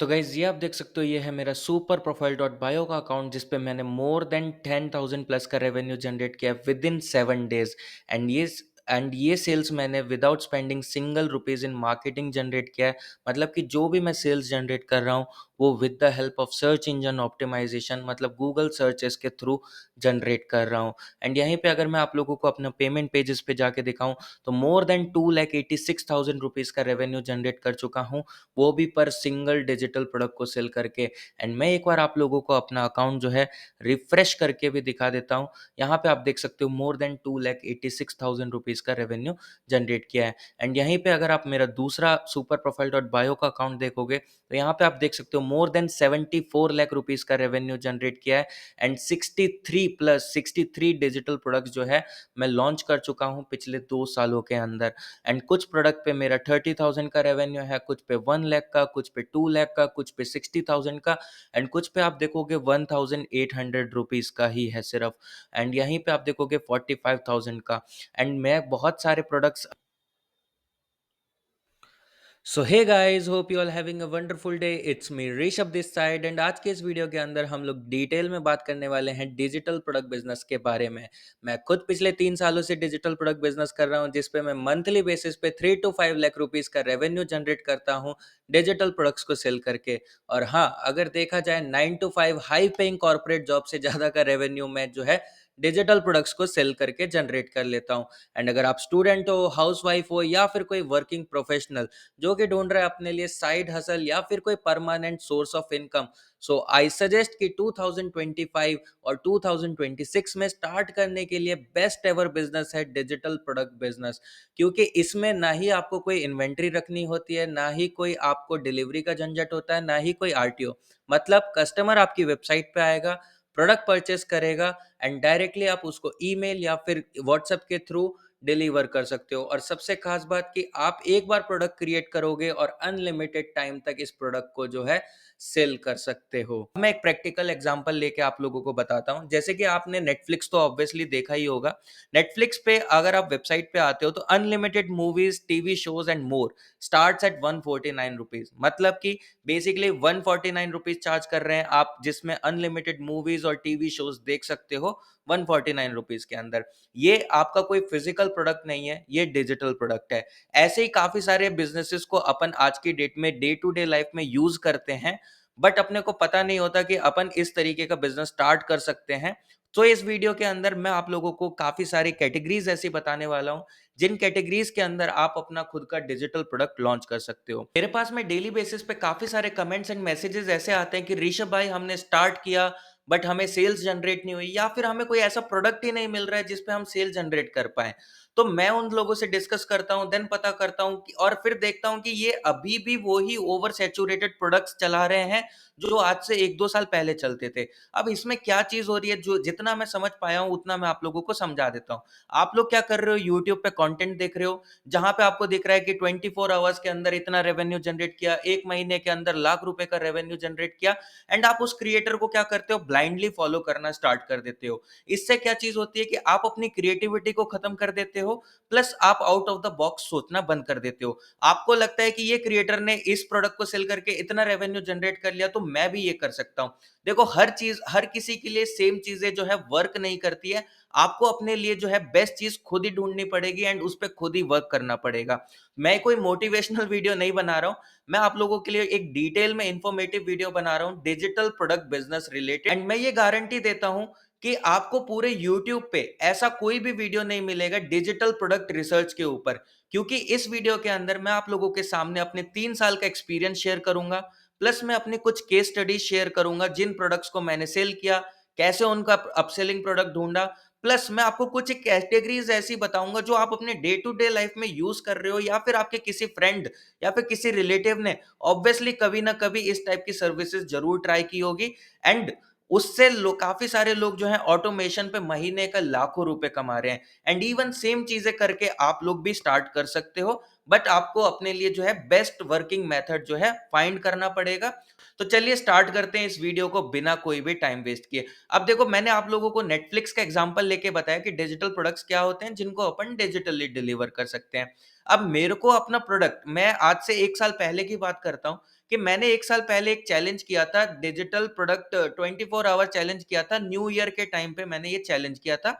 तो गाइज़ ये आप देख सकते हो ये है मेरा सुपर प्रोफाइल डॉट बायो का अकाउंट जिस पे मैंने मोर देन 10,000 प्लस का रेवेन्यू जनरेट किया विद इन 7 डेज़ एंड ये सेल्स मैंने without spending single rupees in marketing generate किया है। मतलब कि जो भी मैं सेल्स जनरेट कर रहा हूँ वो with the help of search engine optimisation मतलब गूगल सर्चेस के थ्रू जनरेट कर रहा हूँ। एंड यहीं पे अगर मैं आप लोगों को अपना पेमेंट पेजेस पे जाके दिखाऊँ तो मोर देन 2,86,000 रुपीज़ का रेवेन्यू जनरेट कर चुका हूँ, वो भी पर सिंगल डिजिटल प्रोडक्ट को सेल करके। एंड मैं एक बार आप लोगों को अपना अकाउंट जो है रिफ्रेश करके भी दिखा देता हूँ। यहाँ पे आप देख सकते हो मोर देन 2,86,000 रुपीज़ का रेवेन्यू जनरेट किया है। एंड यहीं पे अगर आप मेरा दूसरा सुपर प्रोफाइल डॉट बायो का अकाउंट देखोगे तो यहाँ पे आप देख सकते हो मोर देन 74 लाख रुपीज़ का रेवेन्यू जनरेट किया है। एंड 63 डिजिटल प्रोडक्ट्स जो है मैं लॉन्च कर चुका हूँ पिछले 2 सालों के अंदर। एंड कुछ प्रोडक्ट पे मेरा 30,000 का रेवेन्यू है, कुछ पे 1 लाख का, कुछ पे 2 लाख का, कुछ पे 60,000 का एंड कुछ पे आप देखोगे 1,800 रुपीज़ का ही है सिर्फ। एंड यहीं पे आप देखोगे 45,000 का। एंड मैं बहुत सारे products so hey guys, hope you all having a wonderful day. It's me Rishabh this side and आज के इस वीडियो के अंदर हम लोग डिटेल में बात करने वाले हैं डिजिटल प्रोडक्ट बिजनेस के बारे में। मैं खुद पिछले 3 सालों से डिजिटल प्रोडक्ट बिजनेस कर रहा हूं जिस पे मैं मंथली बेसिस पे 3 to 5 लाख रुपीस का रेवेन्यू जनरेट करता हूं डिजिटल प्रोडक्ट्स को सेल करके। और हाँ, अगर देखा जाए 9 to 5 high paying corporate job से ज़्यादा का रेवेन्यू मैं जो है डिजिटल प्रोडक्ट्स को सेल करके जनरेट कर लेता हूँ। एंड अगर आप स्टूडेंट हो, हाउसवाइफ हो या फिर कोई वर्किंग प्रोफेशनल जो कि ढूंढ रहा है अपने लिए साइड हसल या फिर कोई permanent source of income, so I suggest कि 2025 और 2026 में स्टार्ट करने के लिए बेस्ट एवर बिजनेस है डिजिटल प्रोडक्ट बिजनेस। क्योंकि इसमें ना ही आपको कोई इन्वेंट्री रखनी होती है, ना ही कोई आपको डिलीवरी का झंझट होता है, ना ही कोई आरटीओ। मतलब कस्टमर आपकी वेबसाइट पे आएगा, प्रोडक्ट परचेस करेगा एंड डायरेक्टली आप उसको ईमेल या फिर व्हाट्सएप के थ्रू डिलीवर कर सकते हो। और सबसे खास बात कि आप एक बार प्रोडक्ट क्रिएट करोगे और अनलिमिटेड टाइम तक इस प्रोडक्ट को जो है सेल कर सकते हो। मैं एक प्रैक्टिकल एग्जांपल लेके आप लोगों को बताता हूं। जैसे कि आपने नेटफ्लिक्स तो ऑब्वियसली देखा ही होगा। नेटफ्लिक्स पे अगर आप वेबसाइट पे आते हो तो unlimited movies, TV shows and more starts at 149 rupees. मतलब कि बेसिकली 149 रुपीज चार्ज कर रहे हैं आप, जिसमें अनलिमिटेड मूवीज और टीवी शोज देख सकते हो 149 रुपीज के अंदर। ये आपका कोई फिजिकल प्रोडक्ट नहीं है, ये डिजिटल प्रोडक्ट है। ऐसे ही काफी सारे बिजनेसेस को अपन आज की डेट में डे टू डे लाइफ में यूज करते हैं, बट अपने को पता नहीं होता कि अपन इस तरीके का बिजनेस स्टार्ट कर सकते हैं। तो इस वीडियो के अंदर मैं आप लोगों को काफी सारी कैटेगरीज ऐसी बताने वाला हूं जिन कैटेगरीज के अंदर आप अपना खुद का डिजिटल प्रोडक्ट लॉन्च कर सकते हो। मेरे पास में डेली बेसिस पे काफी सारे कमेंट्स एंड मैसेजेस ऐसे आते हैं कि ऋषभ भाई, हमने स्टार्ट किया बट हमें सेल्स जनरेट नहीं हुई, या फिर हमें कोई ऐसा प्रोडक्ट ही नहीं मिल रहा है जिसपे हम सेल जनरेट कर पाए। तो मैं उन लोगों से डिस्कस करता हूं, देन पता करता हूं कि और फिर देखता हूं कि ये अभी भी वो ही ओवर सैचुरेटेड प्रोडक्ट्स चला रहे हैं जो आज से 1-2 साल पहले चलते थे। अब इसमें क्या चीज हो रही है, जो जितना मैं समझ पाया हूं उतना मैं आप लोगों को समझा देता हूं। आप लोग क्या कर रहे हो, यूट्यूब पे कंटेंट देख रहे हो जहां पे आपको दिख रहा है कि 24 आवर्स के अंदर इतना रेवेन्यू जनरेट किया, 1 महीने के अंदर लाख रुपए का रेवेन्यू जनरेट किया। एंड आप उस क्रिएटर को क्या करते हो, ब्लाइंडली फॉलो करना स्टार्ट कर देते हो। इससे क्या चीज होती है कि आप अपनी क्रिएटिविटी को खत्म कर देते हो, प्लस आप आउट ऑफ द बॉक्स सोचना बंद कर देते हो। आपको लगता है कि ये क्रिएटर ने इस प्रोडक्ट को सेल करके इतना रेवेन्यू जनरेट कर लिया तो मैं भी ये कर सकता हूं। देखो, हर चीज हर किसी के लिए सेम चीजें जो है वर्क नहीं करती है। आपको अपने लिए जो है बेस्ट चीज खुद ही ढूंढनी पड़ेगी एंड उस पर खुद ही वर्क करना पड़ेगा। मैं कोई मोटिवेशनल वीडियो नहीं बना रहा हूं, मैं आप लोगों के लिए एक डिटेल में इंफॉर्मेटिव वीडियो बना रहा हूं digital product business related. And मैं ये गारंटी देता हूं कि आपको पूरे YouTube पे ऐसा कोई भी वीडियो नहीं मिलेगा डिजिटल प्रोडक्ट रिसर्च के ऊपर। क्योंकि इस वीडियो के अंदर मैं आप लोगों के सामने अपने 3 साल का एक्सपीरियंस शेयर करूंगा, प्लस मैं अपने कुछ केस स्टडीज शेयर करूंगा जिन प्रोडक्ट्स को मैंने सेल किया, कैसे उनका अपसेलिंग प्रोडक्ट ढूंढा। प्लस मैं आपको कुछ कैटेगरीज ऐसी बताऊंगा जो आप अपने डे टू डे लाइफ में यूज कर रहे हो, या फिर आपके किसी फ्रेंड या फिर किसी रिलेटिव ने ऑब्वियसली कभी ना कभी इस टाइप की सर्विसेज जरूर ट्राई की होगी। एंड उससे काफी सारे लोग जो है ऑटोमेशन पे महीने का लाखों रुपए कमा रहे हैं। एंड इवन सेम चीजें करके आप लोग भी स्टार्ट कर सकते हो, बट आपको अपने लिए जो है बेस्ट वर्किंग मेथड जो है फाइंड करना पड़ेगा। तो चलिए स्टार्ट करते हैं इस वीडियो को बिना कोई भी टाइम वेस्ट किए। अब देखो, मैंने आप लोगों को नेटफ्लिक्स का एग्जांपल लेके बताया कि डिजिटल प्रोडक्ट्स क्या होते हैं जिनको अपन डिजिटली डिलीवर कर सकते हैं। अब मेरे को अपना प्रोडक्ट, मैं आज से 1 साल पहले की बात करता हूं कि मैंने 1 साल पहले एक चैलेंज किया था, डिजिटल प्रोडक्ट 24 आवर चैलेंज किया था, न्यू ईयर के टाइम पे मैंने ये चैलेंज किया था,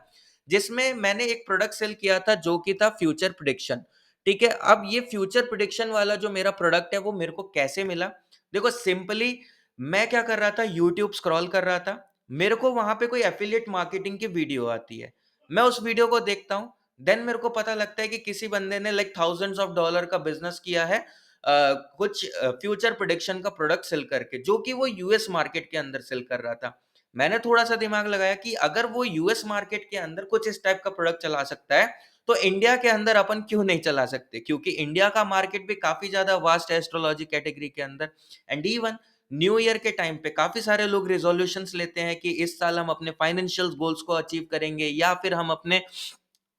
जिसमें मैंने एक प्रोडक्ट सेल किया था जो कि था फ्यूचर प्रेडिक्शन। ठीक है? अब ये फ्यूचर प्रेडिक्शन वाला जो मेरा प्रोडक्ट है वो मेरे को कैसे मिला? देखो सिंपली मैं क्या कर रहा था, यूट्यूब स्क्रॉल कर रहा था, मेरे को वहाँ पे कोई एफिलिएट मार्केटिंग की वीडियो आती है। मैं उस वीडियो को देखता हूँ, देन मेरे को पता लगता है कि किसी बंदे ने लाइक थाउज़ेंड्स ऑफ डॉलर का बिज़नेस किया है कुछ फ्यूचर प्रेडिक्शन का प्रोडक्ट सेल करके, जो कि वो यूएस मार्केट के अंदर सेल कर रहा था। मैंने थोड़ा-सा दिमाग लगाया कि अगर वो यूएस मार्केट के अंदर कुछ इस टाइप का प्रोडक्ट चला सकता है, तो इंडिया के अंदर अपन क्यों नहीं चला सकते? क्योंकि इंडिया का मार्केट भी काफ़ी ज़्यादा वास्ट है एस्ट्रोलॉजी कैटेगरी के अंदर। एंड इवन न्यू ईयर के टाइम पे काफ़ी सारे लोग रिज़ॉल्यूशंस लेते हैं कि इस साल हम अपने फाइनेंशियल गोल्स को अचीव करेंगे, या फिर हम अपने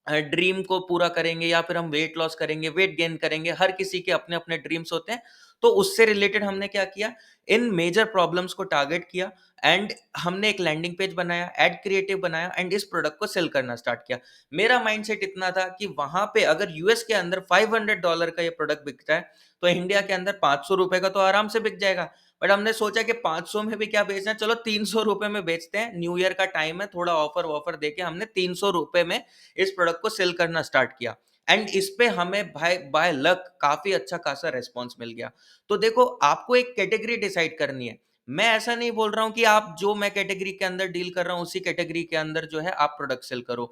ड्रीम को पूरा करेंगे, या फिर हम वेट लॉस करेंगे, वेट गेन करेंगे। हर किसी के अपने-अपने ड्रीम्स होते हैं। तो उससे रिलेटेड हमने क्या किया, इन मेजर प्रॉब्लम्स को टारगेट किया एंड हमने एक लैंडिंग पेज बनाया, एड क्रिएटिव बनाया एंड इस प्रोडक्ट को सेल करना स्टार्ट किया। मेरा माइंडसेट इतना था कि वहाँ पे अगर यूएस के अंदर $500 का ये प्रोडक्ट बिकता है, तो इंडिया के अंदर ₹500 का तो आराम से बिक जाएगा। बट हमने सोचा कि 500 में भी क्या बेचना है, चलो ₹300 में बेचते हैं। न्यू ईयर का टाइम है, थोड़ा ऑफर-वॉफर देके हमने ₹300 में इस प्रोडक्ट को सेल करना स्टार्ट किया एंड इस पे हमें भाई बाय लक काफी अच्छा खासा रेस्पॉन्स मिल गया। तो देखो आपको एक कैटेगरी डिसाइड करनी है। मैं ऐसा नहीं बोल रहा हूं कि आप जो मैं कैटेगरी के अंदर डील कर रहा हूं उसी कैटेगरी के अंदर जो है आप प्रोडक्ट सेल करो।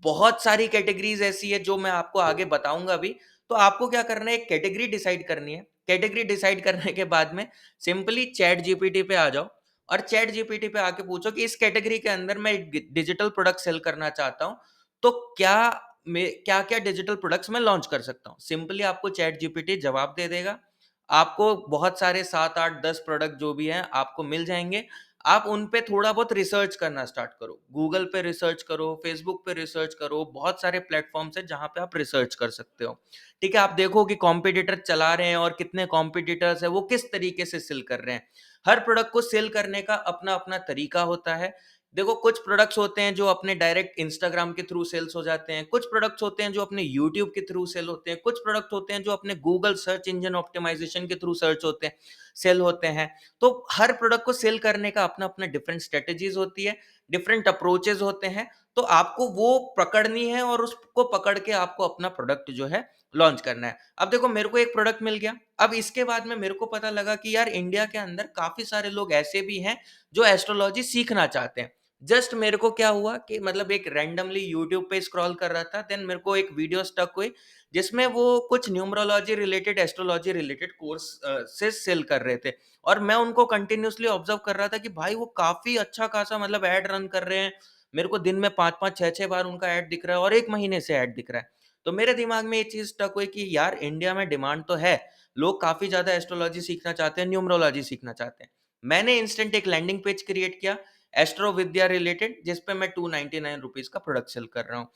बहुत सारी कैटेगरीज ऐसी है जो मैं आपको आगे बताऊंगा अभी। तो आपको क्या करना है, एक कैटेगरी डिसाइड करनी है। कैटेगरी डिसाइड करने के बाद में सिंपली चैट जीपीटी पे आ जाओ और चैट जीपीटी पे आके पूछो कि इस कैटेगरी के अंदर मैं डिजिटल प्रोडक्ट सेल करना चाहता हूँ, तो क्या क्या डिजिटल प्रोडक्ट्स मैं लॉन्च कर सकता हूँ। सिंपली आपको चैट जीपीटी जवाब दे देगा। आपको बहुत सारे 7 8 10 प्रोडक्ट जो भी हैं आपको मिल जाएंगे। आप उन पे थोड़ा बहुत रिसर्च करना स्टार्ट करो। गूगल पे रिसर्च करो, फेसबुक पे रिसर्च करो, बहुत सारे प्लेटफ़ॉर्म्स हैं जहाँ पे आप रिसर्च कर सकते हो। ठीक है? आप देखो कि कॉम्पिटिटर चला रहे हैं और कितने कॉम्पिटिटर्स हैं, वो किस तरीके से सेल कर रहे हैं। हर प्रोडक्ट को सेल करने का अपना-अपना तरीका होता है। देखो कुछ प्रोडक्ट्स होते हैं जो अपने डायरेक्ट इंस्टाग्राम के थ्रू सेल्स हो जाते हैं, कुछ प्रोडक्ट्स होते हैं जो अपने यूट्यूब के थ्रू सेल होते हैं, कुछ प्रोडक्ट होते हैं जो अपने गूगल सर्च इंजन ऑप्टिमाइज़ेशन के थ्रू सर्च होते हैं सेल होते हैं। तो हर प्रोडक्ट को सेल करने का अपना-अपना डिफरेंट स्ट्रैटेजीज़ होती है, डिफरेंट अप्रोचेज़ होते हैं। तो आपको वो पकड़नी है और उसको पकड़ के आपको अपना प्रोडक्ट जो है लॉन्च करना है। अब देखो मेरे को एक प्रोडक्ट मिल गया, अब इसके बाद में मेरे को पता लगा कि यार इंडिया के अंदर काफ़ी सारे लोग ऐसे भी हैं जो एस्ट्रोलॉजी सीखना चाहते हैं। जस्ट मेरे को क्या हुआ कि मतलब एक रैंडमली यूट्यूब पे स्क्रॉल कर रहा था, देन मेरे को एक वीडियो स्टक हुई जिसमें वो कुछ numerology related, astrology related course से सेल कर रहे थे और मैं उनको कंटिन्यूअसली ऑब्जर्व कर रहा था कि भाई वो काफ़ी अच्छा खासा मतलब ऐड रन कर रहे हैं। मेरे को दिन में 5-5 6-6 बार उनका ऐड दिख रहा है और 1 महीने से ऐड दिख रहा है। तो मेरे दिमाग में ये चीज़ स्टक हुई कि यार इंडिया में डिमांड तो है, लोग काफ़ी ज़्यादा एस्ट्रोलॉजी सीखना चाहते हैं, न्यूमरोलॉजी सीखना चाहते हैं। मैंने इंस्टेंट एक लैंडिंग पेज क्रिएट किया एस्ट्रो विद्या रिलेटेड, जिस पे मैं ₹299 का प्रोडक्ट सेल कर रहा हूँ।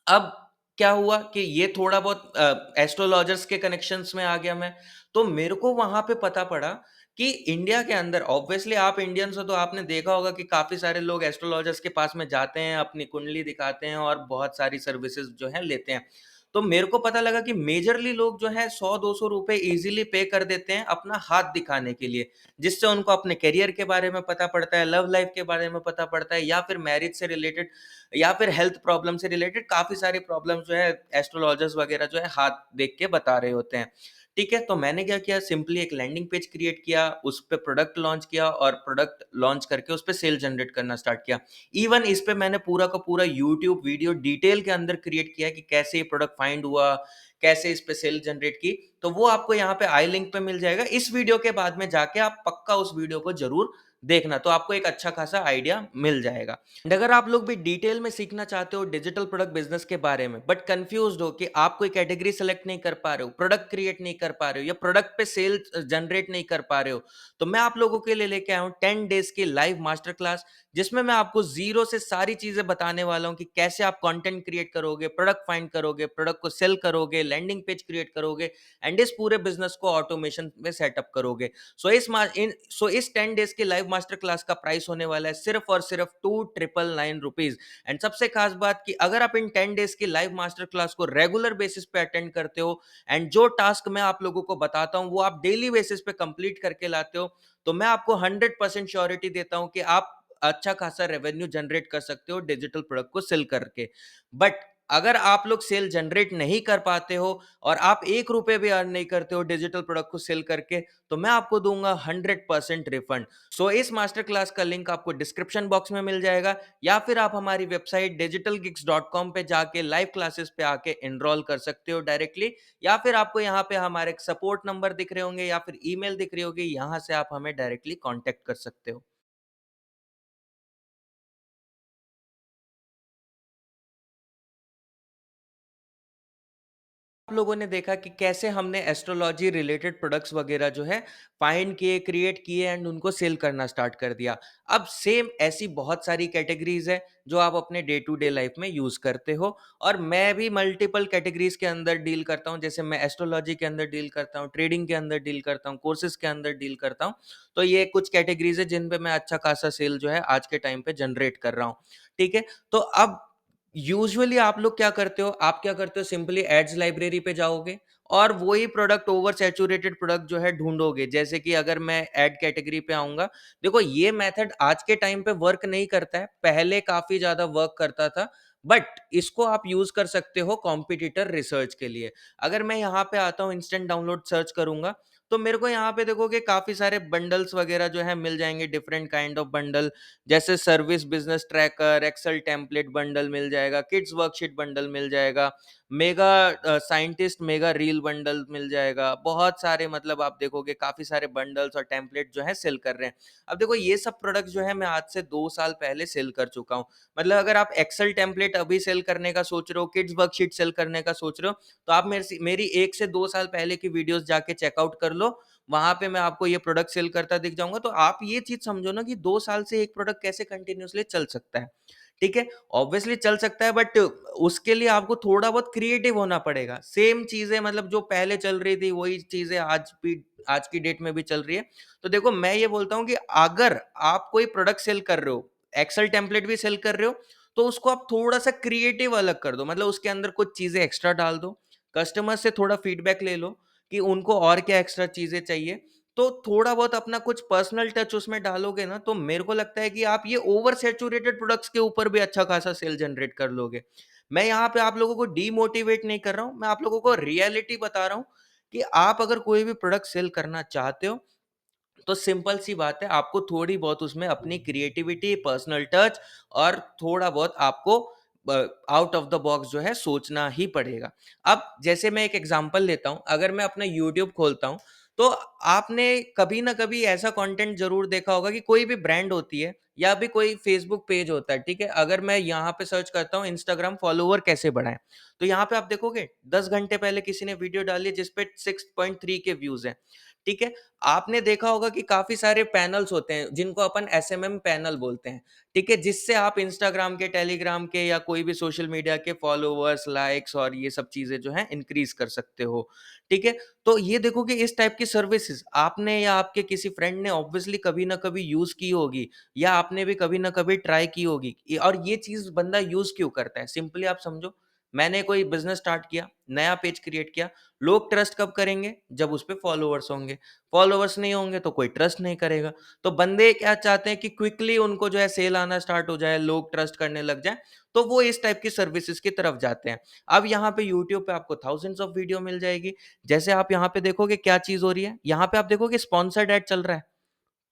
अब क्या हुआ कि ये थोड़ा बहुत एस्ट्रोलॉजर्स के कनेक्शंस में आ गया मैं, तो मेरे को वहाँ पे पता पड़ा कि इंडिया के अंदर ऑब्वियसली आप इंडियंस हो तो आपने देखा होगा कि काफ़ी सारे लोग एस्ट्रोलॉजर्स के पास में जाते हैं, अपनी कुंडली दिखाते हैं और बहुत सारी सर्विसेज़ जो हैं लेते हैं। तो मेरे को पता लगा कि मेजरली लोग जो हैं ₹100-200 ईज़िली पे कर देते हैं अपना हाथ दिखाने के लिए, जिससे उनको अपने करियर के बारे में पता पड़ता है, लव लाइफ़ के बारे में पता पड़ता है, या फिर मैरिज से रिलेटेड या फिर हेल्थ प्रॉब्लम से रिलेटेड काफ़ी सारी प्रॉब्लम्स जो है एस्ट्रोलॉजर्स वगैरह जो है हाथ देख के बता रहे होते हैं। ठीक है? तो मैंने क्या किया, सिंपली एक लैंडिंग पेज क्रिएट किया, उस पे प्रोडक्ट लॉन्च किया और प्रोडक्ट लॉन्च करके उस पे सेल जनरेट करना स्टार्ट किया। इवन इस पे मैंने पूरा का पूरा यूट्यूब वीडियो डिटेल के अंदर क्रिएट किया कि कैसे ये प्रोडक्ट फाइंड हुआ, कैसे इस पे सेल जनरेट की। तो वो आपको यहाँ पे आई लिंक पे मिल जाएगा। इस वीडियो के बाद में जाके आप पक्का उस वीडियो को ज़रूर देखना, तो आपको एक अच्छा खासा आइडिया मिल जाएगा। एंड अगर आप लोग भी डिटेल में सीखना चाहते हो डिजिटल प्रोडक्ट बिजनेस के बारे में, बट कंफ्यूज्ड हो कि आप कोई कैटेगरी सेलेक्ट नहीं कर पा रहे हो, प्रोडक्ट क्रिएट नहीं कर पा रहे हो या प्रोडक्ट पे सेल जनरेट नहीं कर पा रहे हो, तो मैं आप लोगों के लिए लेके आया हूँ 10 डेज की लाइव मास्टर क्लास, जिसमें मैं आपको जीरो से सारी चीजें बताने वाला हूँ कि कैसे आप कंटेंट क्रिएट करोगे, प्रोडक्ट फाइंड करोगे, प्रोडक्ट को सेल करोगे, लैंडिंग पेज क्रिएट करोगे एंड इस पूरे बिजनेस को ऑटोमेशन में सेटअप करोगे। सो इस 10 डेज के लाइव मास्टर क्लास का प्राइस होने वाला है सिर्फ और सिर्फ 2999 रुपीज। एंड सबसे खास बात कि अगर आप इन 10 डेज की लाइव मास्टर क्लास को रेगुलर बेसिस पे अटेंड करते हो एंड जो टास्क मैं आप लोगों को बताता हूं वो आप डेली बेसिस पे कंप्लीट करके लाते हो, तो मैं आपको 100% श्योरिटी देता हूं कि आप अच्छा खासा रेवेन्यू जनरेट कर सकते हो डिजिटल प्रोडक्ट को सेल करके। बट अगर आप लोग सेल जनरेट नहीं कर पाते हो और आप 1 रुपए भी अर्न नहीं करते हो डिजिटल प्रोडक्ट को सेल करके, तो मैं आपको दूंगा 100% रिफंड। सो इस मास्टर क्लास का लिंक आपको डिस्क्रिप्शन बॉक्स में मिल जाएगा, या फिर आप हमारी वेबसाइट digitalgeeks.com पे जाके लाइव क्लासेस पे आके एनरोल कर सकते हो डायरेक्टली, या फिर आपको यहाँ पे हमारे सपोर्ट नंबर दिख रहे होंगे या फिर ईमेल दिख रही होगी, यहाँ से आप हमें डायरेक्टली कांटेक्ट कर सकते हो। आप लोगों ने देखा कि कैसे हमने एस्ट्रोलॉजी रिलेटेड प्रोडक्ट्स वगैरह जो है फाइंड किए, क्रिएट किए एंड उनको सेल करना स्टार्ट कर दिया। अब सेम ऐसी बहुत सारी कैटेगरीज है जो आप अपने डे टू डे लाइफ में यूज करते हो, और मैं भी मल्टीपल कैटेगरीज के अंदर डील करता हूँ। जैसे मैं एस्ट्रोलॉजी के अंदर डील करता हूँ, ट्रेडिंग के अंदर डील करता हूँ, कोर्सेज के अंदर डील करता हूँ। तो ये कुछ कैटेगरीज है जिन पे मैं अच्छा खासा सेल जो है आज के टाइम पे जनरेट कर रहा हूँ। ठीक है। तो अब यूजुअली आप लोग क्या करते हो, आप क्या करते हो, सिंपली एड्स लाइब्रेरी पे जाओगे और वही प्रोडक्ट, ओवर सैचुरेटेड प्रोडक्ट जो है ढूंढोगे। जैसे कि अगर मैं एड कैटेगरी पे आऊंगा, देखो ये मेथड आज के टाइम पे वर्क नहीं करता है, पहले काफी ज्यादा वर्क करता था। बट इसको आप यूज कर सकते हो कॉम्पिटिटर रिसर्च के लिए। अगर मैं यहाँ पे आता हूँ, इंस्टेंट डाउनलोड सर्च करूंगा, तो मेरे को यहाँ पे देखोगे काफी सारे बंडल्स वगैरह जो है मिल जाएंगे, डिफरेंट काइंड ऑफ बंडल। जैसे service business tracker, Excel template bundle मिल जाएगा, किड्स वर्कशीट बंडल मिल जाएगा, mega scientist mega reel bundle मिल जाएगा। बहुत सारे, मतलब आप देखोगे काफी सारे बंडल्स और टेम्पलेट जो है सेल कर रहे हैं। अब देखो ये सब प्रोडक्ट जो है मैं आज से 2 साल पहले सेल कर चुका हूँ। मतलब अगर आप एक्सेल टेम्पलेट अभी सेल करने का सोच रहे हो, किड्स वर्कशीट सेल करने का सोच रहे हो, तो आप मेरी 1 से 2 साल पहले की वीडियोस जाके चेकआउट कर लो। वहां पे मैं आपको ये प्रोडक्ट सेल करता दिख जाऊंगा। तो आप ये चीज समझो ना कि 2 साल से एक प्रोडक्ट कैसे कंटिन्यूअसली चल सकता है। ठीक है। ऑब्वियसली चल सकता है, बट उसके लिए आपको थोड़ा बहुत क्रिएटिव होना पड़ेगा। सेम चीजें, मतलब जो पहले चल रही थी वही चीजें आज भी, आज की डेट में भी चल रही है। तो देखो मैं ये बोलता हूँ कि अगर आप कोई प्रोडक्ट सेल कर रहे हो, एक्सेल टेम्पलेट भी सेल कर रहे हो, तो उसको आप थोड़ा सा क्रिएटिव अलग कर दो। मतलब उसके अंदर कुछ चीजें एक्स्ट्रा डाल दो, कस्टमर से थोड़ा फीडबैक ले लो कि उनको और क्या एक्स्ट्रा चीजें चाहिए। तो थोड़ा बहुत अपना कुछ पर्सनल टच उसमें डालोगे ना, तो मेरे को लगता है कि आप ये ओवर सैचुरेटेड प्रोडक्ट्स के ऊपर भी अच्छा खासा सेल जनरेट कर लोगे। मैं यहाँ पे आप लोगों को डीमोटिवेट नहीं कर रहा हूँ, मैं आप लोगों को रियलिटी बता रहा हूँ कि आप अगर कोई भी प्रोडक्ट सेल करना चाहते हो, तो सिंपल सी बात है, आपको थोड़ी बहुत उसमें अपनी क्रिएटिविटी, पर्सनल टच और थोड़ा बहुत आपको आउट ऑफ द बॉक्स जो है सोचना ही पड़ेगा। अब जैसे मैं एक एग्जांपल लेता हूँ, अगर मैं अपना यूट्यूब खोलता हूँ, तो आपने कभी ना कभी ऐसा कंटेंट जरूर देखा होगा कि कोई भी ब्रांड होती है या भी कोई फेसबुक पेज होता है। ठीक है। अगर मैं यहाँ पे सर्च करता हूँ इंस्टाग्राम फॉलोवर कैसे बढ़ाएं, तो यहाँ पे आप देखोगे 10 घंटे पहले किसी ने वीडियो डाली है जिसपे 6.3 के व्यूज हैं। ठीक है। आपने देखा होगा कि काफी सारे पैनल्स होते हैं जिनको अपन एसएमएम पैनल बोलते हैं। ठीक है। जिससे आप इंस्टाग्राम के, टेलीग्राम के या कोई भी सोशल मीडिया के फॉलोवर्स, लाइक्स और ये सब चीजें जो है इंक्रीज कर सकते हो। ठीक है। तो ये देखो कि इस टाइप की सर्विसेज आपने या आपके किसी फ्रेंड ने ऑब्वियसली कभी ना कभी यूज की होगी, या आपने भी कभी ना कभी ट्राई की होगी। और ये चीज बंदा यूज क्यों करता है, सिंपली आप समझो। मैंने कोई बिजनेस स्टार्ट किया, नया पेज क्रिएट किया, लोग ट्रस्ट कब करेंगे, जब उस पे फॉलोवर्स होंगे। फॉलोवर्स नहीं होंगे तो कोई ट्रस्ट नहीं करेगा। तो बंदे क्या चाहते हैं कि क्विकली उनको जो है सेल आना स्टार्ट हो जाए, लोग ट्रस्ट करने लग जाए, तो वो इस टाइप की सर्विसेज की तरफ जाते हैं। अब यहाँ पे यूट्यूब पे आपको थाउजेंड्स ऑफ वीडियो मिल जाएगी। जैसे आप यहाँ पे देखोगे क्या चीज हो रही है, यहाँ पे आप देखोगे स्पॉन्सर्ड एड चल रहा है।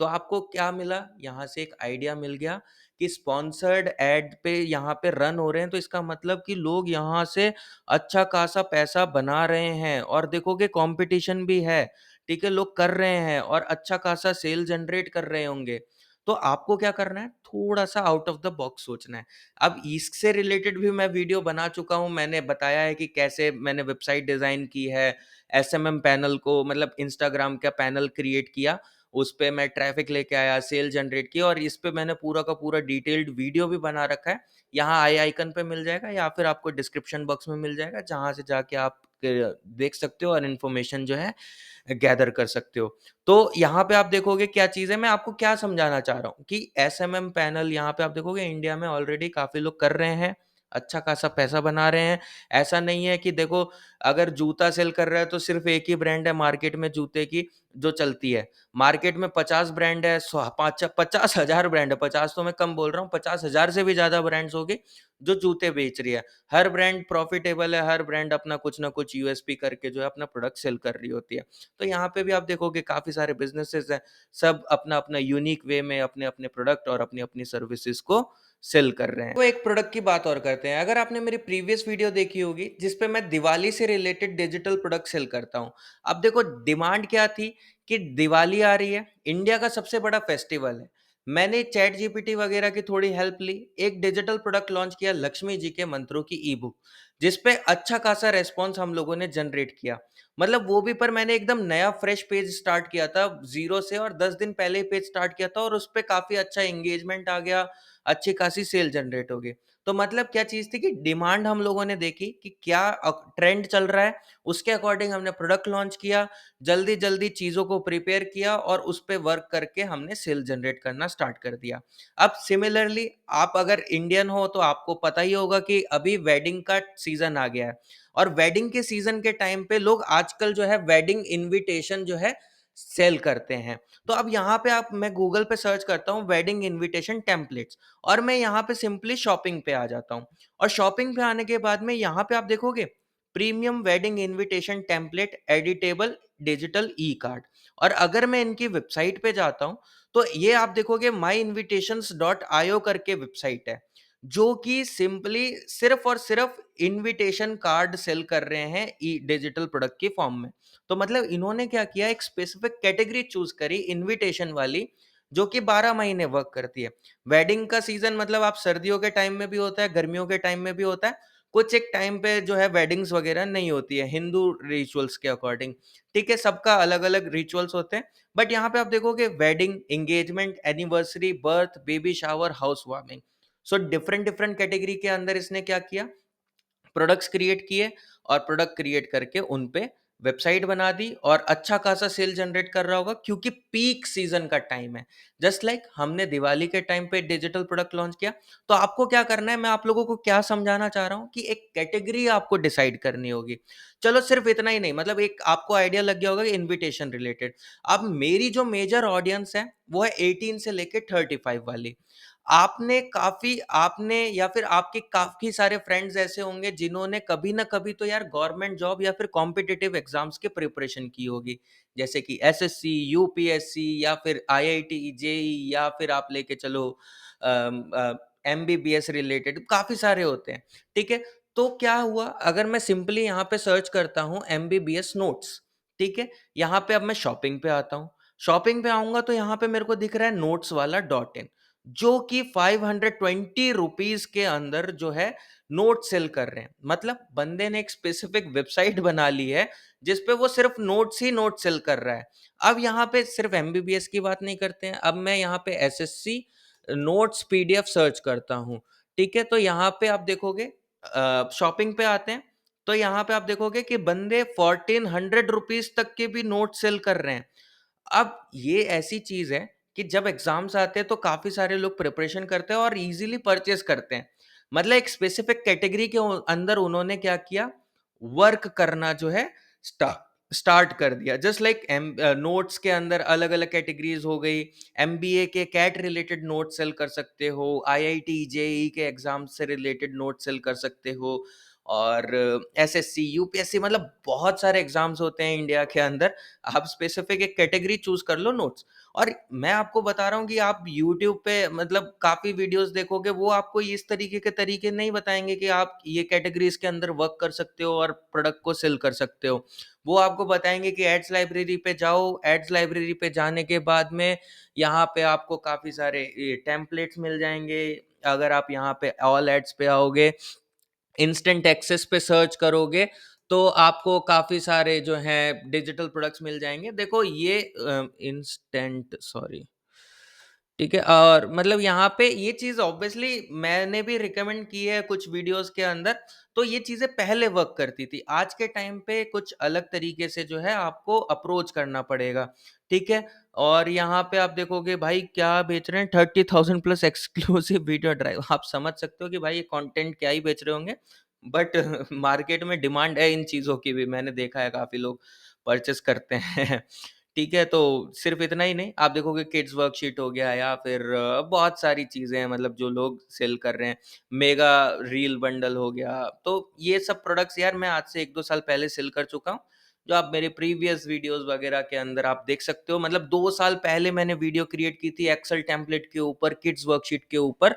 तो आपको क्या मिला, यहाँ से एक आइडिया मिल गया कि स्पॉन्सर्ड एड पे यहाँ पे रन हो रहे हैं, तो इसका मतलब कि लोग यहाँ से अच्छा खासा पैसा बना रहे हैं। और देखोगे कंपटीशन भी है। ठीक है। लोग कर रहे हैं और अच्छा खासा सेल जनरेट कर रहे होंगे। तो आपको क्या करना है, थोड़ा सा आउट ऑफ द बॉक्स सोचना है। अब इससे रिलेटेड भी मैं वीडियो बना चुका हूँ, मैंने बताया है कि कैसे मैंने वेबसाइट डिजाइन की है, एसएमएम पैनल को, मतलब इंस्टाग्राम का पैनल क्रिएट किया। उस पे मैं ट्रैफ़िक लेके आया, सेल जनरेट की और इस पे मैंने पूरा का पूरा डिटेल्ड वीडियो भी बना रखा है। यहाँ आई आइकन पे मिल जाएगा या फिर आपको डिस्क्रिप्शन बॉक्स में मिल जाएगा, जहाँ से जाके आप देख सकते हो और इन्फॉर्मेशन जो है गैदर कर सकते हो। तो यहाँ पे आप देखोगे क्या चीज़ है, मैं आपको क्या समझाना चाह रहा हूँ कि एसएमएम पैनल यहाँ पे आप देखोगे इंडिया में ऑलरेडी काफ़ी लोग कर रहे हैं, अच्छा खासा पैसा बना रहे हैं। ऐसा नहीं है कि देखो अगर जूता सेल कर रहा है तो सिर्फ़ एक ही ब्रांड है मार्केट में जूते की जो चलती है। मार्केट में 50 ब्रांड है, सौ पाँच 50,000 ब्रांड है, 50 तो मैं कम बोल रहा हूँ, 50,000 से भी ज़्यादा ब्रांड्स होंगे जो जूते बेच रही है। हर ब्रांड प्रॉफ़िटेबल है, हर ब्रांड अपना कुछ ना कुछ यूएसपी करके जो है अपना प्रोडक्ट सेल कर रही होती है। तो यहाँ पे भी आप देखोगे काफ़ी सारे बिज़नेसेस हैं, सब अपना-अपना यूनिक वे में अपने-अपने प्रोडक्ट और अपनी-अपनी सर्विसेज़ को सेल कर रहे हैं। तो एक प्रोडक्ट की बात और करते हैं, अगर आपने मेरी प्रीवियस वीडियो देखी होगी जिस पे मैं दिवाली से रिलेटेड डिजिटल प्रोडक्ट सेल करता हूँ। अब देखो डिमांड क्या थी कि दिवाली आ रही है, इंडिया का सबसे बड़ा फेस्टिवल है। मैंने चैट जीपीटी वगैरह की थोड़ी हेल्प ली, एक डिजिटल प्रोडक्ट लॉन्च किया लक्ष्मी जी के मंत्रों की ई बुक, जिस पे अच्छा खासा रिस्पॉन्स हम लोगों ने जनरेट किया। मतलब वो भी पर मैंने एकदम नया फ्रेश पेज स्टार्ट किया था ज़ीरो से और 10 दिन पहले ही पेज स्टार्ट किया था और उस पे काफ़ी अच्छा एंगेजमेंट आ गया, अच्छी खासी सेल जनरेट हो गई। तो मतलब क्या चीज़ थी कि डिमांड हम लोगों ने देखी कि क्या ट्रेंड चल रहा है, उसके अकॉर्डिंग हमने प्रोडक्ट लॉन्च किया, जल्दी-जल्दी चीज़ों को प्रिपेयर किया और उस पे वर्क करके हमने सेल जनरेट करना स्टार्ट कर दिया। अब सिमिलरली आप अगर इंडियन हो तो आपको पता ही होगा कि अभी वेडिंग का सीज़न आ गया है और वेडिंग के सीज़न के टाइम पे लोग आजकल जो है वेडिंग इन्विटेशन जो है सेल करते हैं। तो अब यहाँ पे आप मैं गूगल पे सर्च करता हूँ वेडिंग इन्विटेशन टेम्पलेट्स और मैं यहाँ पे सिंपली शॉपिंग पे आ जाता हूँ और शॉपिंग पे आने के बाद में यहाँ पे आप देखोगे premium wedding invitation template editable digital e card और अगर मैं इनकी वेबसाइट पे जाता हूँ तो ये आप देखोगे माई इन्विटेशंस डॉट आईओ करके वेबसाइट है जो कि सिंपली सिर्फ और सिर्फ इन्विटेशन कार्ड सेल कर रहे हैं ई डिजिटल प्रोडक्ट की फॉर्म में। तो मतलब इन्होंने क्या किया एक स्पेसिफिक कैटेगरी चूज करी इन्विटेशन वाली जो कि 12 महीने वर्क करती है। वेडिंग का सीजन मतलब आप सर्दियों के टाइम में भी होता है, गर्मियों के टाइम में भी होता है। कुछ एक टाइम पे जो है वेडिंग्स वगैरह नहीं होती है हिंदू रिचुअल्स के अकॉर्डिंग। ठीक है, सबका अलग-अलग रिचुअल्स होते हैं। बट यहाँ पे आप देखोगे wedding, engagement, anniversary, birth, baby shower, house warming. So different different category के अंदर इसने क्या किया प्रोडक्ट्स क्रिएट किए और प्रोडक्ट क्रिएट करके उन पे वेबसाइट बना दी और अच्छा खासा सेल जनरेट कर रहा होगा क्योंकि पीक सीजन का टाइम है। जस्ट लाइक हमने दिवाली के टाइम पे डिजिटल प्रोडक्ट लॉन्च किया। तो आपको क्या करना है, मैं आप लोगों को क्या समझाना चाह रहा हूँ कि एक कैटेगरी आपको डिसाइड करनी होगी। चलो सिर्फ इतना ही नहीं, मतलब एक आपको आइडिया लग गया होगा इन्विटेशन रिलेटेड। अब मेरी जो मेजर ऑडियंस है वो है 18 से लेके 35 वाली। आपने या फिर आपके काफ़ी सारे फ्रेंड्स ऐसे होंगे जिन्होंने कभी ना कभी तो यार गवर्नमेंट जॉब या फिर कॉम्पिटिटिव एग्ज़ाम्स की प्रिपरेशन की होगी। जैसे कि एसएससी, यूपीएससी या फिर आईआईटी, जेईई या फिर आप लेके चलो एमबीबीएस रिलेटेड काफ़ी सारे होते हैं, ठीक है? तो क्या हुआ अगर मैं सिंपली यहाँ पे सर्च करता हूँ एमबीबीएस नोट्स, ठीक है? यहाँ पे अब मैं शॉपिंग पे आता हूँ। शॉपिंग पे आऊँगा तो यहाँ पे मेरे को दिख रहा है नोट्स वाला डॉट इन जो कि 520 रुपीस के अंदर जो है नोट सेल कर रहे हैं। मतलब बंदे ने एक स्पेसिफिक वेबसाइट बना ली है जिस पे वो सिर्फ नोट्स ही नोट सेल कर रहा है। अब यहाँ पे सिर्फ एमबीबीएस की बात नहीं करते हैं, अब मैं यहाँ पे एसएससी नोट्स पीडीएफ सर्च करता हूँ, ठीक है? तो यहाँ पे आप देखोगे शॉपिंग पे आते हैं तो यहाँ पे आप देखोगे कि बंदे 1400 रुपीस तक के भी नोट सेल कर रहे हैं। अब ये ऐसी चीज़ है कि जब एग्ज़ाम्स आते हैं तो काफ़ी सारे लोग प्रिपरेशन करते हैं और ईज़िली परचेज़ करते हैं। मतलब एक स्पेसिफ़िक कैटेगरी के अंदर उन्होंने क्या किया, वर्क करना जो है स्टा स्टार्ट कर दिया। जस्ट लाइक नोट्स के अंदर अलग-अलग कैटेगरीज़ हो गई, एमबीए के कैट रिलेटेड नोट सेल कर सकते हो, आईआईटी, जेईई के एग्ज़ाम से रिलेटेड नोट सेल कर सकते हो और एसएससी, यूपीएससी मतलब बहुत सारे एग्ज़ाम्स होते हैं इंडिया के अंदर। आप स्पेसिफिक एक कैटेगरी चूज़ कर लो नोट्स और मैं आपको बता रहा हूँ कि आप यूट्यूब पे मतलब काफ़ी वीडियोज़ देखोगे, वो आपको इस तरीके के तरीके नहीं बताएँगे कि आप ये कैटेगरीज़ के अंदर वर्क कर सकते हो और प्रोडक्ट को सेल कर सकते हो। वो आपको बताएँगे कि एड्स लाइब्रेरी पे जाओ, एड्स लाइब्रेरी पे जाने के बाद में यहाँ पे आपको काफ़ी सारे ये टेम्पलेट्स मिल जाएँगे। अगर आप यहाँ पे ऑल एड्स पे आओगे इंस्टेंट एक्सेस पे सर्च करोगे तो आपको काफ़ी सारे जो हैं डिजिटल प्रोडक्ट्स मिल जाएँगे। देखो ये इंस्टेंट सॉरी ठीक है और मतलब यहाँ पे ये चीज़ ऑब्वियसली मैंने भी रिकमेंड की है कुछ वीडियोज़ के अंदर, तो ये चीज़ें पहले वर्क करती थी। आज के टाइम पे कुछ अलग तरीके से जो है आपको अप्रोच करना पड़ेगा, ठीक है? और यहाँ पे आप देखोगे भाई क्या बेच रहे हैं 30,000 प्लस एक्सक्लूसिव वीडियो ड्राइव। आप समझ सकते हो कि भाई ये कंटेंट क्या ही बेच रहे होंगे, बट मार्केट में डिमांड है इन चीज़ों की भी, मैंने देखा है काफ़ी लोग परचेज़ करते हैं। ठीक है, तो सिर्फ़ इतना ही नहीं, आप देखोगे किड्स वर्कशीट हो गया या फिर बहुत सारी चीज़ें हैं मतलब जो लोग सेल कर रहे हैं। मेगा रील बंडल हो गया, तो ये सब प्रोडक्ट्स यार मैं आज से 1-2 साल पहले सेल कर चुका हूँ, जो आप मेरे प्रीवियस वीडियोज़ वगैरह के अंदर आप देख सकते हो। मतलब 2 साल पहले मैंने वीडियो क्रिएट की थी एक्सेल टेम्पलेट के ऊपर, किड्स वर्कशीट के ऊपर,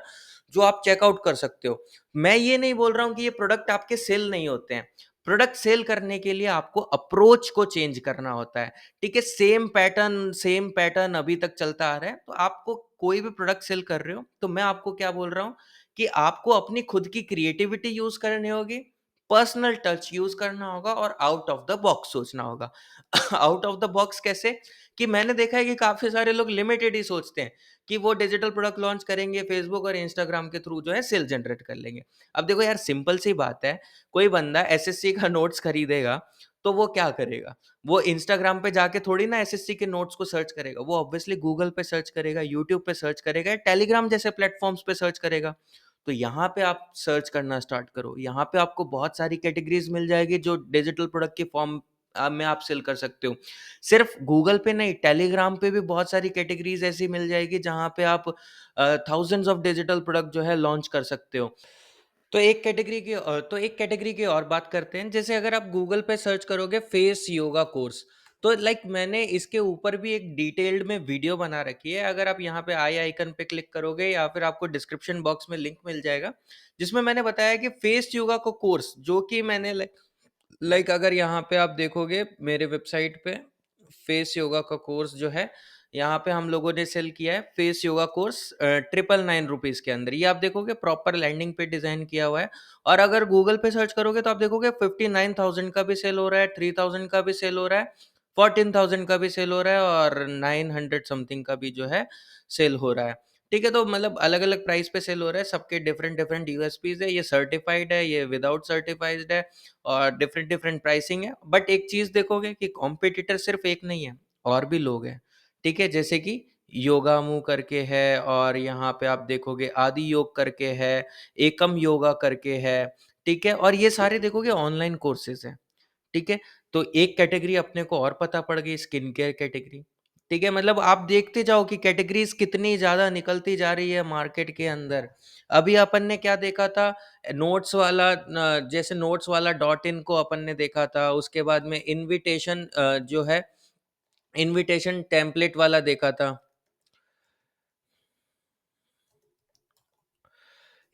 जो आप चेकआउट कर सकते हो। मैं ये नहीं बोल रहा हूँ कि ये प्रोडक्ट आपके सेल नहीं होते हैं। प्रोडक्ट सेल करने के लिए आपको अप्रोच को चेंज करना होता है। ठीक है, सेम पैटर्न अभी तक चलता आ रहा है, तो आपको कोई भी प्रोडक्ट सेल कर रहे हो, तो मैं आपको क्या बोल रहा हूँ कि आपको अपनी खुद की क्रिएटिविटी यूज़ करनी होगी, पर्सनल टच यूज़ करना होगा और आउट ऑफ द बॉक्स सोचना होगा। आउट ऑफ द बॉक्स कैसे? कि मैंने देखा है कि काफ़ी सारे लोग लिमिटेड ही सोचते हैं कि वो डिजिटल प्रोडक्ट लॉन्च करेंगे, फेसबुक और इंस्टाग्राम के थ्रू जो है सेल जनरेट कर लेंगे। अब देखो यार सिंपल सी बात है, कोई बंदा एसएससी का नोट्स खरीदेगा, तो वो क्या करेगा? वो इंस्टाग्राम पे जाके थोड़ी ना एसएससी के नोट्स को सर्च करेगा, वो ऑब्वियसली गूगल पे सर्च करेगा, यूट्यूब पे सर्च करेगा, टेलीग्राम जैसे प्लेटफ़ॉर्म्स पे सर्च करेगा। तो यहाँ पे आप सर्च करना स्टार्ट करो, यहाँ पे आपको बहुत सारी कैटेगरीज़ मिल जाएगी जो डिजिटल प्रोडक्ट के फॉर्म में आप सेल कर सकते हो। सिर्फ़ गूगल पे नहीं, टेलीग्राम पे भी बहुत सारी कैटेगरीज़ ऐसी मिल जाएगी जहाँ पे आप थाउज़ेंड्स ऑफ डिजिटल प्रोडक्ट जो है लॉन्च कर सकते हो। तो एक कैटेगरी की और बात करते हैं। जैसे अगर आप गूगल पे सर्च करोगे फेस योगा कोर्स, तो लाइक मैंने इसके ऊपर भी एक डिटेल्ड में वीडियो बना रखी है। अगर आप यहाँ पे आई आइकन पे क्लिक करोगे या फिर आपको डिस्क्रिप्शन बॉक्स में लिंक मिल जाएगा, जिसमें मैंने बताया कि फेस योगा को कोर्स जो कि मैंने लाइक अगर यहाँ पे आप देखोगे मेरे वेबसाइट पे फेस योगा का कोर्स जो है, यहाँ पे हम लोगों ने सेल किया है फेस योगा कोर्स 999 रुपीज़ के अंदर। ये आप देखोगे प्रॉपर लैंडिंग पे डिज़ाइन किया हुआ है और अगर गूगल पे सर्च करोगे तो आप देखोगे 59,000 का भी सेल हो रहा है, 3,000 का भी सेल हो रहा है, 14,000 का भी सेल हो रहा है और 900 समथिंग का भी जो है सेल हो रहा है। ठीक है, तो मतलब अलग-अलग प्राइस पे सेल हो रहा है, सबके डिफरेंट-डिफरेंट यूएसपीज़ है, ये सर्टिफाइड है, ये विदाउट सर्टिफाइड है और डिफरेंट डिफरेंट प्राइसिंग है। बट एक चीज़ देखोगे कि कॉम्पिटिटर सिर्फ़ एक नहीं है, और भी लोग हैं, ठीक है? जैसे कि योगामू करके है और यहाँ पे आप देखोगे आदि योग करके है, एकम योगा करके है, ठीक है? और ये सारे देखोगे ऑनलाइन कोर्सेज़ हैं। ठीक है? तो एक कैटेगरी अपने को और पता पड़ गई स्किन केयर कैटेगरी, ठीक है? मतलब आप देखते जाओ कि कैटेगरीज़ कितनी ज़्यादा निकलती जा रही है मार्केट के अंदर। अभी अपन ने क्या देखा था नोट्स वाला न जैसे नोट्स वाला डॉट इन को अपन ने देखा था, उसके बाद में इन्विटेशन जो है इन्विटेशन टेम्पलेट वाला देखा था।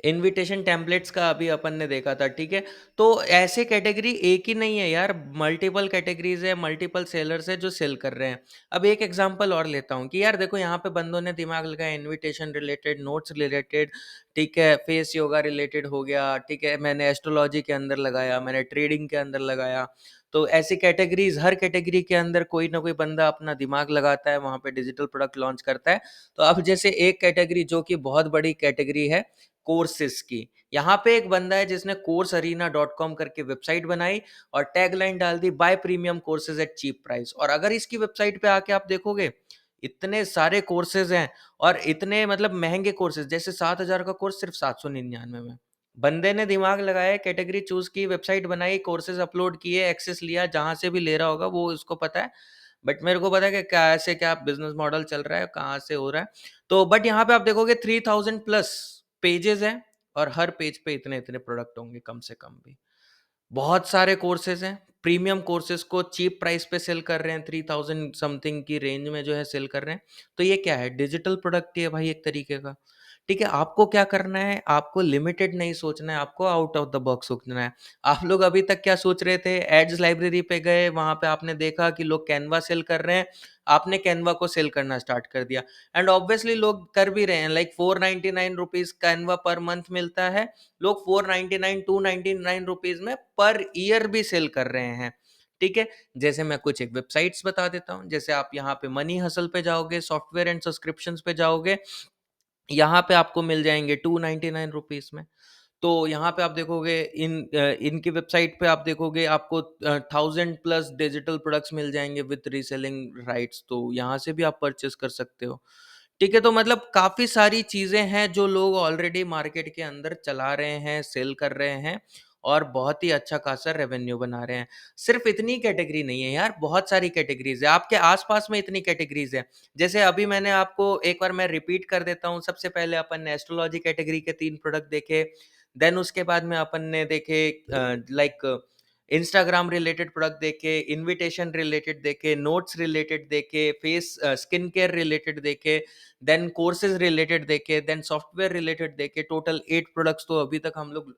इन्विटेशन टेम्पलेट्स का अभी अपन ने देखा था, ठीक है? तो ऐसे कैटेगरी एक ही नहीं है यार, मल्टीपल कैटेगरीज़ है, मल्टीपल सेलर्स हैं जो सेल कर रहे हैं। अब एक एग्ज़ाम्पल और लेता हूँ कि यार देखो यहाँ पे बंदों ने दिमाग लगाया इन्विटेशन रिलेटेड, नोट्स रिलेटेड, ठीक है? फेस योगा रिलेटेड हो गया, ठीक है? मैंने एस्ट्रोलॉजी के अंदर लगाया, मैंने ट्रेडिंग के अंदर लगाया। तो ऐसी कैटेगरीज़ हर कैटेगरी के अंदर कोई ना कोई बंदा अपना दिमाग लगाता है, वहाँ पे डिजिटल प्रोडक्ट लॉन्च करता है। तो अब जैसे एक कैटेगरी जो कि बहुत बड़ी कैटेगरी है कोर्सेज़ की। यहाँ पे एक बंदा है जिसने coursarena.com करके वेबसाइट बनाई और टैगलाइन डाल दी buy premium courses at cheap price और अगर इसकी वेबसाइट पे आके आप देखोगे, इतने सारे कोर्सेज़ हैं और इतने मतलब महँगे कोर्सेज़ जैसे 7,000 का कोर्स सिर्फ़ 799 में। बंदे ने दिमाग लगाया, कैटेगरी चूज़ की, वेबसाइट बनाई, कोर्सेज़ अपलोड किए, एक्सेस लिया, जहाँ से भी ले रहा होगा वो उसको पता है। बट मेरे को पता है कि कैसे क्या बिज़नेस मॉडल चल रहा है, कहाँ से हो रहा है। तो बट यहाँ पे आप देखोगे 3000 प्लस पेजेज़ हैं और हर पेज पे इतने-इतने प्रोडक्ट होंगे कम से कम भी। बहुत सारे कोर्सेज़ हैं, प्रीमियम कोर्सेज़ को चीप प्राइस पे सेल कर रहे हैं, 3000 समथिंग की रेंज में जो है सेल कर रहे हैं। तो ये क्या है? डिजिटल प्रोडक्ट ही है भाई एक तरीके का, ठीक है? आपको क्या करना है, आपको लिमिटेड नहीं सोचना है, आपको आउट ऑफ द बॉक्स सोचना है। आप लोग अभी तक क्या सोच रहे थे, एड्स लाइब्रेरी पे गए, वहाँ पे आपने देखा कि लोग कैनवा सेल कर रहे हैं, आपने कैनवा को सेल करना स्टार्ट कर दिया एंड ऑब्वियसली लोग कर भी रहे हैं, लाइक ₹499 कैनवा पर मंथ मिलता है, लोग 499, ₹299 में पर ईयर भी सेल कर रहे हैं, ठीक है? जैसे मैं कुछ एक वेबसाइट्स बता देता हूँ, जैसे आप यहाँ पे मनी हसल पे जाओगे, सॉफ्टवेयर एंड सब्सक्रिप्शंस पे जाओगे, यहाँ पे आपको मिल जाएँगे ₹299 में। तो यहाँ पे आप देखोगे इनकी वेबसाइट पे आप देखोगे आपको 1000 प्लस डिजिटल प्रोडक्ट्स मिल जाएँगे विथ रीसेलिंग राइट्स, तो यहाँ से भी आप परचेज़ कर सकते हो। ठीक है, तो मतलब काफ़ी सारी चीज़ें हैं जो लोग ऑलरेडी मार्केट के अंदर चला रहे हैं, सेल कर रहे हैं और बहुत ही अच्छा खासा रेवेन्यू बना रहे हैं। सिर्फ़ इतनी कैटेगरी नहीं है यार, बहुत सारी कैटेगरीज़ है, आपके आस-पास में इतनी कैटेगरीज़ है। जैसे अभी मैंने आपको एक बार मैं रिपीट कर देता हूँ, सबसे पहले अपन ने एस्ट्रोलॉजी कैटेगरी के 3 प्रोडक्ट देखे, देन उसके बाद में अपन ने देखे लाइक इंस्टाग्राम रिलेटेड प्रोडक्ट देखे, इन्विटेशन रिलेटेड देखे, नोट्स रिलेटेड देखे, स्किन केयर रिलेटेड देखे, देन कोर्सेज़ रिलेटेड देखे, देन सॉफ्टवेयर रिलेटेड देखे, टोटल 8 प्रोडक्ट्स तो अभी तक हम लोग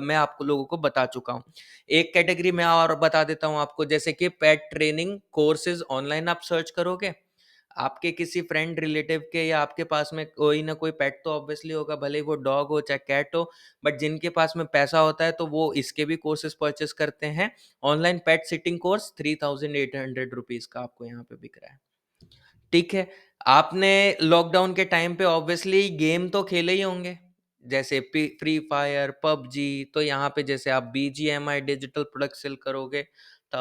मैं आपको लोगों को बता चुका हूँ। एक कैटेगरी मैं और बता देता हूँ आपको, जैसे कि पेट ट्रेनिंग कोर्सेज़ ऑनलाइन आप सर्च करोगे, आपके किसी फ्रेंड रिलेटिव के या आपके पास में कोई ना कोई पेट तो ऑब्वियसली होगा, भले ही वो डॉग हो चाहे कैट हो, बट जिनके पास में पैसा होता है तो वो इसके भी कोर्सेज परचेस करते हैं। ऑनलाइन पेट सिटिंग कोर्स ₹3800 का आपको यहाँ पे बिक रहा है। ठीक है, आपने लॉकडाउन के टाइम पे ऑब्वियसली गेम तो खेले ही होंगे, जैसे फ्री फायर, पबजी, तो यहाँ पे जैसे आप बीजीएमआई डिजिटल प्रोडक्ट सेल करोगे तो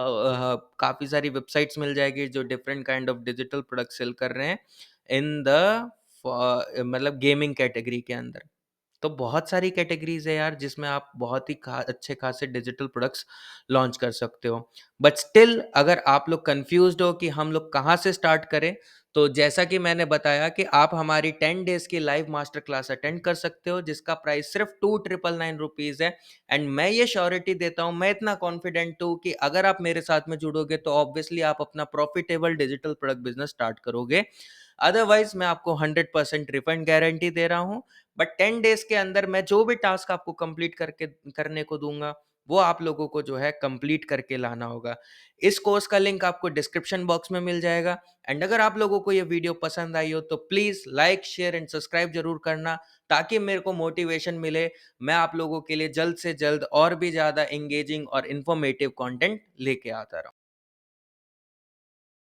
काफ़ी सारी वेबसाइट्स मिल जाएगी जो different kind of digital product sale कर रहे हैं इन द मतलब गेमिंग कैटेगरी के अंदर। तो बहुत सारी कैटेगरीज़ है यार जिसमें आप बहुत ही अच्छे खासे डिजिटल प्रोडक्ट्स लॉन्च कर सकते हो। बट स्टिल अगर आप लोग कन्फ्यूज़्ड हो कि हम लोग कहाँ से स्टार्ट करें, तो जैसा कि मैंने बताया कि आप हमारी 10 डेज़ की लाइव मास्टर क्लास अटेंड कर सकते हो जिसका प्राइस सिर्फ़ ₹2999 है एंड मैं ये श्योरिटी देता हूँ, मैं इतना कॉन्फिडेंट हूँ कि अगर आप मेरे साथ में जुड़ोगे तो ऑब्वियसली आप अपना profitable digital product business start करोगे। अदरवाइज़ मैं आपको 100% रिफंड गारंटी दे रहा हूँ, बट 10 डेज़ के अंदर मैं जो भी टास्क आपको कंप्लीट करके करने को दूँगा, वो आप लोगों को जो है कंप्लीट करके लाना होगा। इस कोर्स का लिंक आपको डिस्क्रिप्शन बॉक्स में मिल जाएगा एंड अगर आप लोगों को ये वीडियो पसंद आई हो तो please like, share and subscribe ज़रूर करना ताकि मेरे को मोटिवेशन मिले, मैं आप लोगों के लिए जल्द से जल्द और भी ज़्यादा एंगेजिंग और इन्फॉर्मेटिव कंटेंट लेके आता रहूँ।